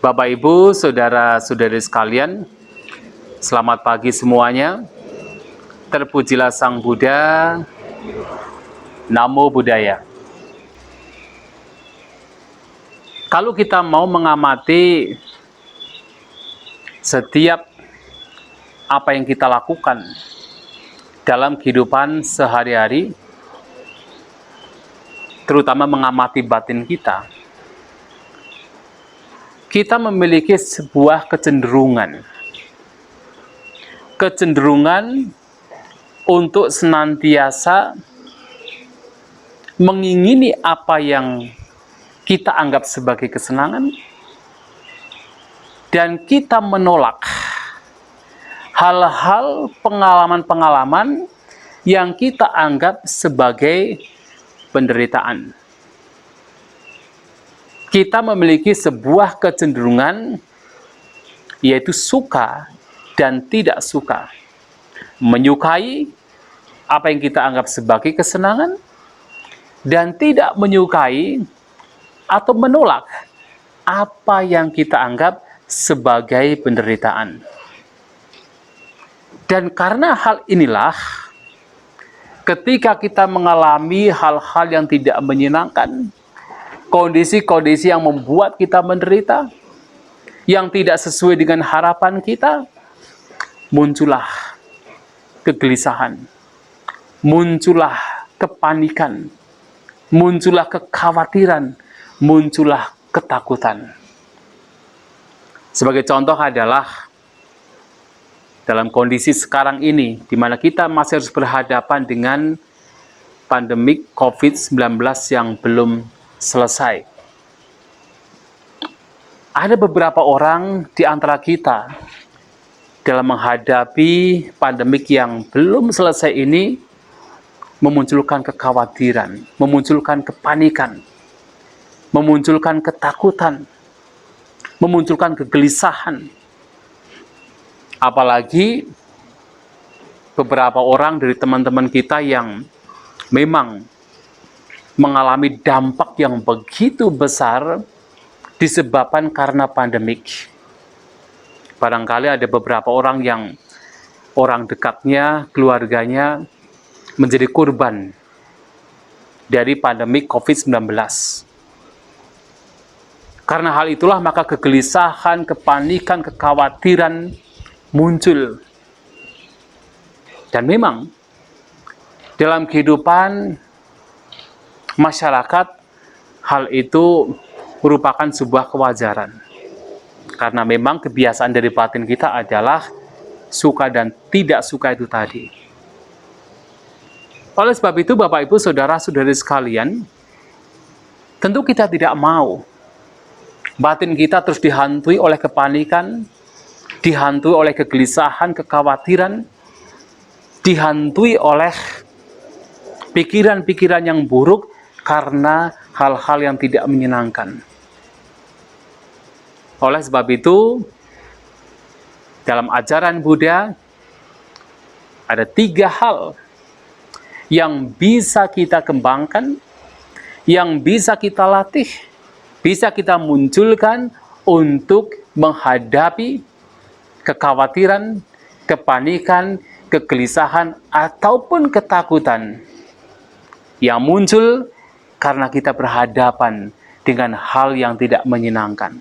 Bapak, Ibu, saudara-saudari sekalian, selamat pagi semuanya. Terpujilah Sang Buddha, Namo Buddhaya. Kalau kita mau mengamati setiap apa yang kita lakukan dalam kehidupan sehari-hari, terutama mengamati batin kita, kita memiliki sebuah kecenderungan untuk senantiasa mengingini apa yang kita anggap sebagai kesenangan, dan kita menolak hal-hal pengalaman-pengalaman yang kita anggap sebagai penderitaan. Kita memiliki sebuah kecenderungan, yaitu suka dan tidak suka. Menyukai apa yang kita anggap sebagai kesenangan, dan tidak menyukai atau menolak apa yang kita anggap sebagai penderitaan. Dan karena hal inilah, ketika kita mengalami hal-hal yang tidak menyenangkan, kondisi-kondisi yang membuat kita menderita, yang tidak sesuai dengan harapan kita, muncullah kegelisahan, muncullah kepanikan, muncullah kekhawatiran, muncullah ketakutan. Sebagai contoh adalah dalam kondisi sekarang ini, di mana kita masih harus berhadapan dengan pandemik COVID-19 yang belum selesai. Ada beberapa orang di antara kita dalam menghadapi pandemik yang belum selesai ini memunculkan kekhawatiran, memunculkan kepanikan, memunculkan ketakutan, memunculkan kegelisahan. Apalagi beberapa orang dari teman-teman kita yang memang mengalami dampak yang begitu besar disebabkan karena pandemik. Barangkali ada beberapa orang yang orang dekatnya, keluarganya menjadi korban dari pandemik COVID-19. Karena hal itulah maka kegelisahan, kepanikan, kekhawatiran muncul. Dan memang dalam kehidupan masyarakat, hal itu merupakan sebuah kewajaran. Karena memang kebiasaan dari batin kita adalah suka dan tidak suka itu tadi. Oleh sebab itu, Bapak, Ibu, saudara-saudari sekalian, tentu kita tidak mau batin kita terus dihantui oleh kepanikan, dihantui oleh kegelisahan, kekhawatiran, dihantui oleh pikiran-pikiran yang buruk karena hal-hal yang tidak menyenangkan. Oleh sebab itu, dalam ajaran Buddha, ada 3 hal yang bisa kita kembangkan, yang bisa kita latih, bisa kita munculkan untuk menghadapi kekhawatiran, kepanikan, kegelisahan, ataupun ketakutan yang muncul karena kita berhadapan dengan hal yang tidak menyenangkan.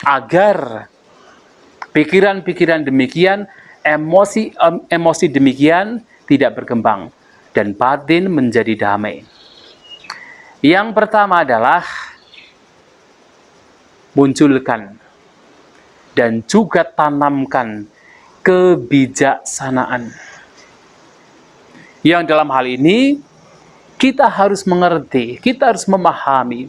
Agar pikiran-pikiran demikian, emosi demikian tidak berkembang dan batin menjadi damai. Yang pertama adalah munculkan dan juga tanamkan kebijaksanaan. Yang dalam hal ini kita harus mengerti, kita harus memahami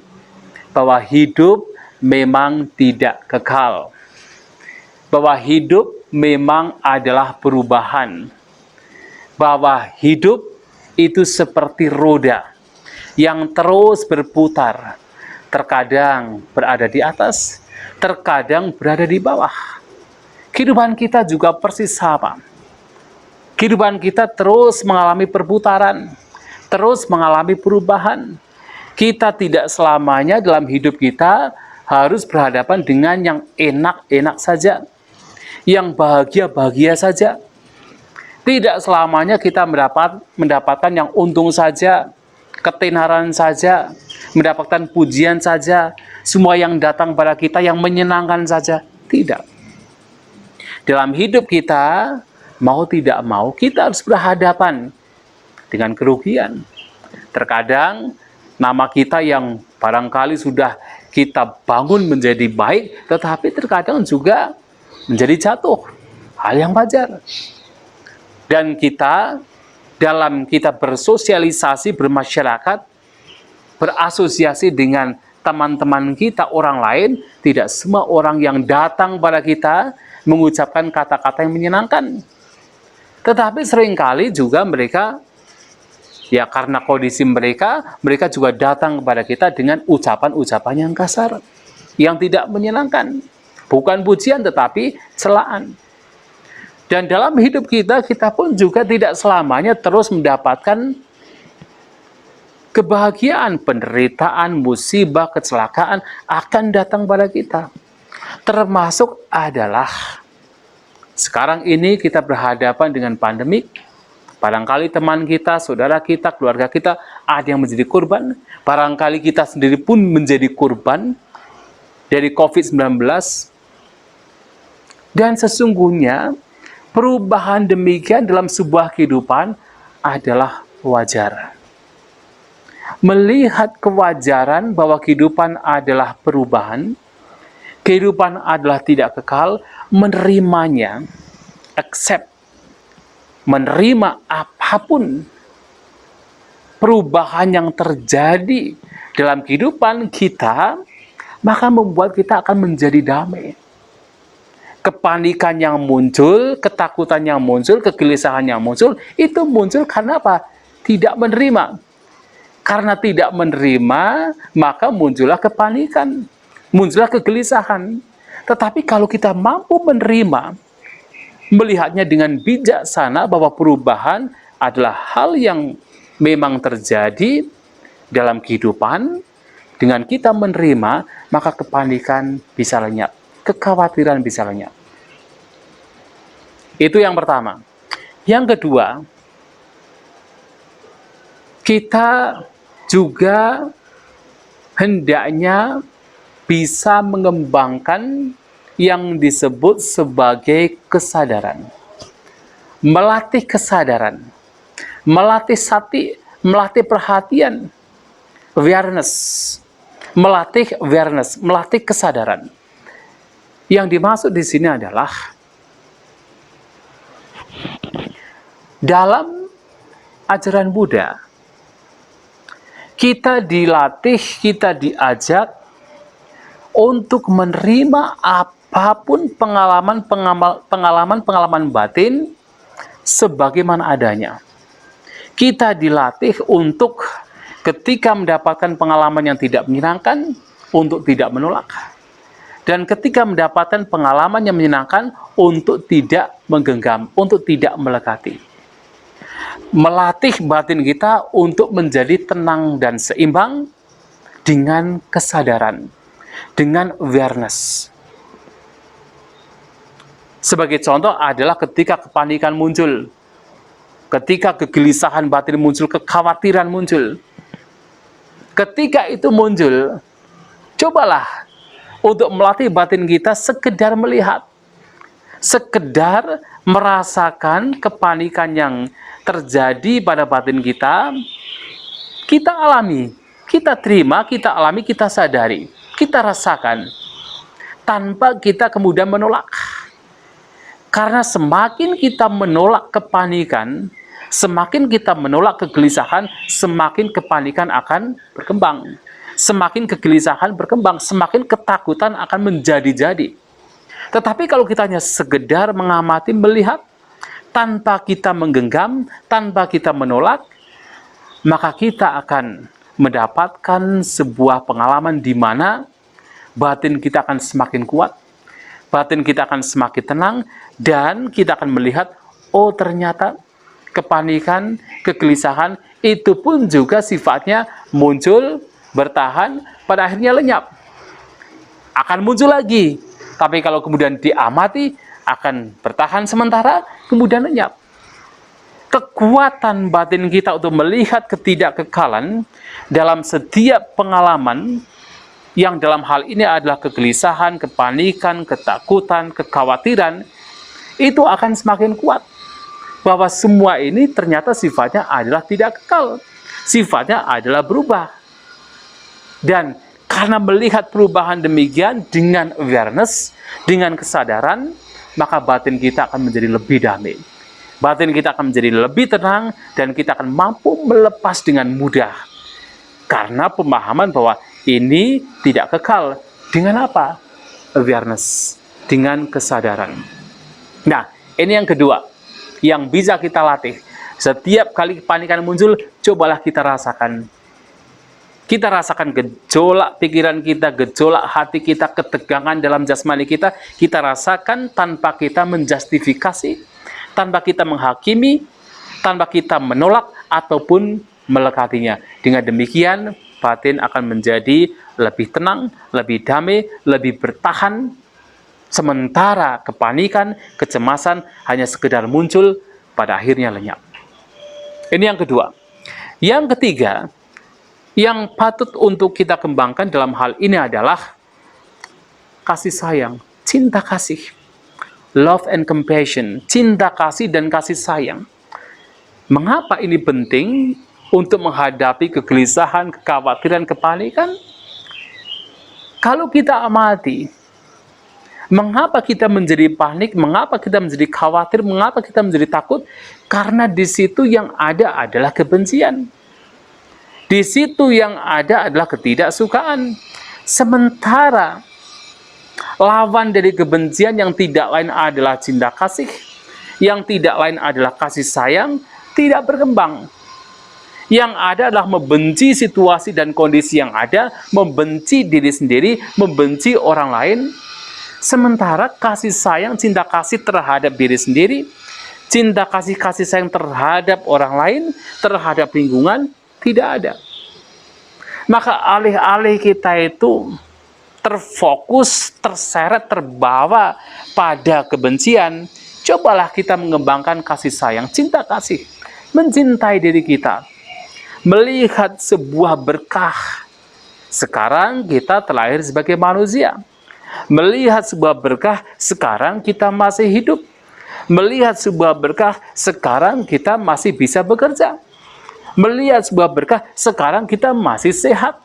bahwa hidup memang tidak kekal. Bahwa hidup memang adalah perubahan. Bahwa hidup itu seperti roda yang terus berputar. Terkadang berada di atas, terkadang berada di bawah. Kehidupan kita juga persis sama. Kehidupan kita terus mengalami perputaran, terus mengalami perubahan. Kita tidak selamanya dalam hidup kita harus berhadapan dengan yang enak-enak saja, yang bahagia-bahagia saja. Tidak selamanya kita mendapatkan yang untung saja, ketenaran saja, mendapatkan pujian saja, semua yang datang pada kita yang menyenangkan saja. Tidak. Dalam hidup kita, mau tidak mau, kita harus berhadapan dengan kerugian. Terkadang nama kita yang barangkali sudah kita bangun menjadi baik, tetapi terkadang juga menjadi jatuh. Hal yang wajar. Dan kita dalam kita bersosialisasi, bermasyarakat, berasosiasi dengan teman-teman kita, orang lain, tidak semua orang yang datang pada kita mengucapkan kata-kata yang menyenangkan. Tetapi seringkali juga mereka, ya karena kondisi mereka juga datang kepada kita dengan ucapan-ucapan yang kasar, yang tidak menyenangkan. Bukan pujian tetapi celaan. Dan dalam hidup kita pun juga tidak selamanya terus mendapatkan kebahagiaan, penderitaan, musibah, kecelakaan akan datang pada kita. Termasuk adalah sekarang ini kita berhadapan dengan pandemik. Barangkali teman kita, saudara kita, keluarga kita ada yang menjadi korban. Barangkali kita sendiri pun menjadi korban dari COVID-19. Dan sesungguhnya perubahan demikian dalam sebuah kehidupan adalah wajar. Melihat kewajaran bahwa kehidupan adalah perubahan, kehidupan adalah tidak kekal, menerimanya, accept, menerima apapun perubahan yang terjadi dalam kehidupan kita, maka membuat kita akan menjadi damai. Kepanikan yang muncul, ketakutan yang muncul, kegelisahan yang muncul, itu muncul karena apa? Tidak menerima. Karena tidak menerima, maka muncullah kepanikan, muncullah kegelisahan. Tetapi kalau kita mampu menerima, melihatnya dengan bijaksana bahwa perubahan adalah hal yang memang terjadi dalam kehidupan, dengan kita menerima, maka kepanikan bisa lenyap, kekhawatiran bisa lenyap. Itu yang pertama. Yang kedua, kita juga hendaknya bisa mengembangkan yang disebut sebagai kesadaran. Melatih kesadaran, melatih sati, melatih perhatian, awareness, melatih kesadaran. Yang dimaksud di sini adalah dalam ajaran Buddha, kita dilatih, kita diajak untuk menerima apapun pengalaman batin sebagaimana adanya. Kita dilatih untuk ketika mendapatkan pengalaman yang tidak menyenangkan, untuk tidak menolak. Dan ketika mendapatkan pengalaman yang menyenangkan, untuk tidak menggenggam, untuk tidak melekati. Melatih batin kita untuk menjadi tenang dan seimbang dengan kesadaran, dengan awareness. Sebagai contoh adalah ketika kepanikan muncul, ketika kegelisahan batin muncul, kekhawatiran muncul. Ketika itu muncul, cobalah untuk melatih batin kita sekedar melihat, sekedar merasakan kepanikan yang terjadi pada batin kita, kita alami, kita terima, kita alami, kita sadari, kita rasakan, tanpa kita kemudian menolak. Karena semakin kita menolak kepanikan, semakin kita menolak kegelisahan, semakin kepanikan akan berkembang. Semakin kegelisahan berkembang, semakin ketakutan akan menjadi-jadi. Tetapi kalau kita hanya sekedar mengamati, melihat, tanpa kita menggenggam, tanpa kita menolak, maka kita akan mendapatkan sebuah pengalaman di mana batin kita akan semakin kuat, batin kita akan semakin tenang, dan kita akan melihat, oh ternyata kepanikan, kegelisahan, itu pun juga sifatnya muncul, bertahan, pada akhirnya lenyap. akan muncul lagi. Tapi kalau kemudian diamati, akan bertahan sementara, kemudian lenyap. Kekuatan batin kita untuk melihat ketidakkekalan dalam setiap pengalaman, yang dalam hal ini adalah kegelisahan, kepanikan, ketakutan, kekhawatiran, itu akan semakin kuat. Bahwa semua ini ternyata sifatnya adalah tidak kekal. Sifatnya adalah berubah. Dan karena melihat perubahan demikian dengan awareness, dengan kesadaran, maka batin kita akan menjadi lebih damai. Batin kita akan menjadi lebih tenang dan kita akan mampu melepas dengan mudah. Karena pemahaman bahwa ini tidak kekal. Dengan apa? Awareness. Dengan kesadaran. Nah, ini yang kedua. Yang bisa kita latih. Setiap kali kepanikan muncul, cobalah kita rasakan. Kita rasakan gejolak pikiran kita, gejolak hati kita, ketegangan dalam jasmani kita. Kita rasakan tanpa kita menjustifikasi, tanpa kita menghakimi, tanpa kita menolak ataupun melekatinya. Dengan demikian, batin akan menjadi lebih tenang, lebih damai, lebih bertahan. Sementara kepanikan, kecemasan hanya sekedar muncul, pada akhirnya lenyap. Ini yang kedua. Yang ketiga, yang patut untuk kita kembangkan dalam hal ini adalah kasih sayang, cinta kasih. Love and compassion, cinta kasih dan kasih sayang. Mengapa ini penting untuk menghadapi kegelisahan, kekhawatiran, kepanikan? Kalau kita amati, mengapa kita menjadi panik, mengapa kita menjadi khawatir, mengapa kita menjadi takut? Karena di situ yang ada adalah kebencian. Di situ yang ada adalah ketidaksukaan. Sementara lawan dari kebencian yang tidak lain adalah cinta kasih, yang tidak lain adalah kasih sayang, tidak berkembang. Yang ada adalah membenci situasi dan kondisi yang ada, membenci diri sendiri, membenci orang lain. Sementara kasih sayang, cinta kasih terhadap diri sendiri, cinta kasih sayang terhadap orang lain, terhadap lingkungan, tidak ada. Maka alih-alih kita itu terfokus, terseret, terbawa pada kebencian, cobalah kita mengembangkan kasih sayang, cinta kasih, mencintai diri kita, melihat sebuah berkah. Sekarang kita terlahir sebagai manusia, melihat sebuah berkah, sekarang kita masih hidup, melihat sebuah berkah, sekarang kita masih bisa bekerja, melihat sebuah berkah, sekarang kita masih sehat.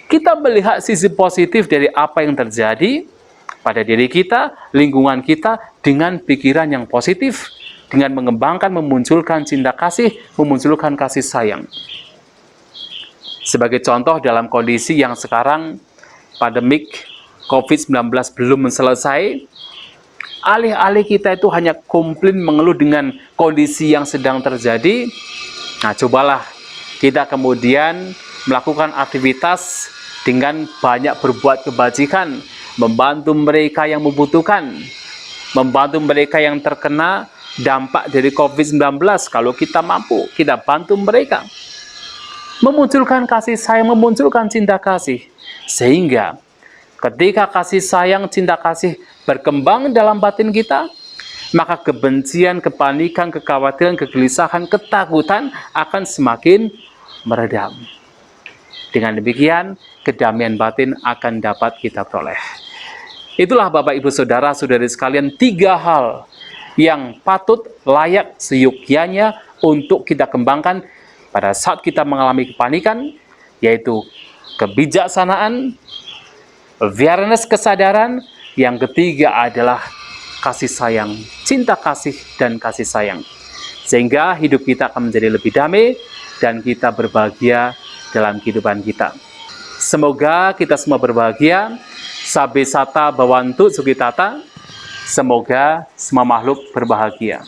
Kita melihat sisi positif dari apa yang terjadi pada diri kita, lingkungan kita, dengan pikiran yang positif, dengan mengembangkan, memunculkan cinta kasih, memunculkan kasih sayang. Sebagai contoh, dalam kondisi yang sekarang pandemik COVID-19 belum selesai, alih-alih kita itu hanya komplain, mengeluh dengan kondisi yang sedang terjadi, nah cobalah kita kemudian melakukan aktivitas dengan banyak berbuat kebajikan, membantu mereka yang membutuhkan, membantu mereka yang terkena dampak dari COVID-19. Kalau kita mampu, kita bantu mereka. Memunculkan kasih sayang, memunculkan cinta kasih. Sehingga ketika kasih sayang, cinta kasih berkembang dalam batin kita, maka kebencian, kepanikan, kekhawatiran, kegelisahan, ketakutan akan semakin meredam. Dengan demikian, kedamaian batin akan dapat kita peroleh. Itulah Bapak Ibu Saudara-saudari sekalian, 3 hal yang patut, layak, seyogyanya untuk kita kembangkan pada saat kita mengalami kepanikan, yaitu kebijaksanaan, awareness, kesadaran. Yang ketiga adalah kasih sayang, cinta kasih dan kasih sayang. Sehingga hidup kita akan menjadi lebih damai dan kita berbahagia dalam kehidupan kita. Semoga kita semua berbahagia. Sabe sata bawantu sugitata. Semoga semua makhluk berbahagia.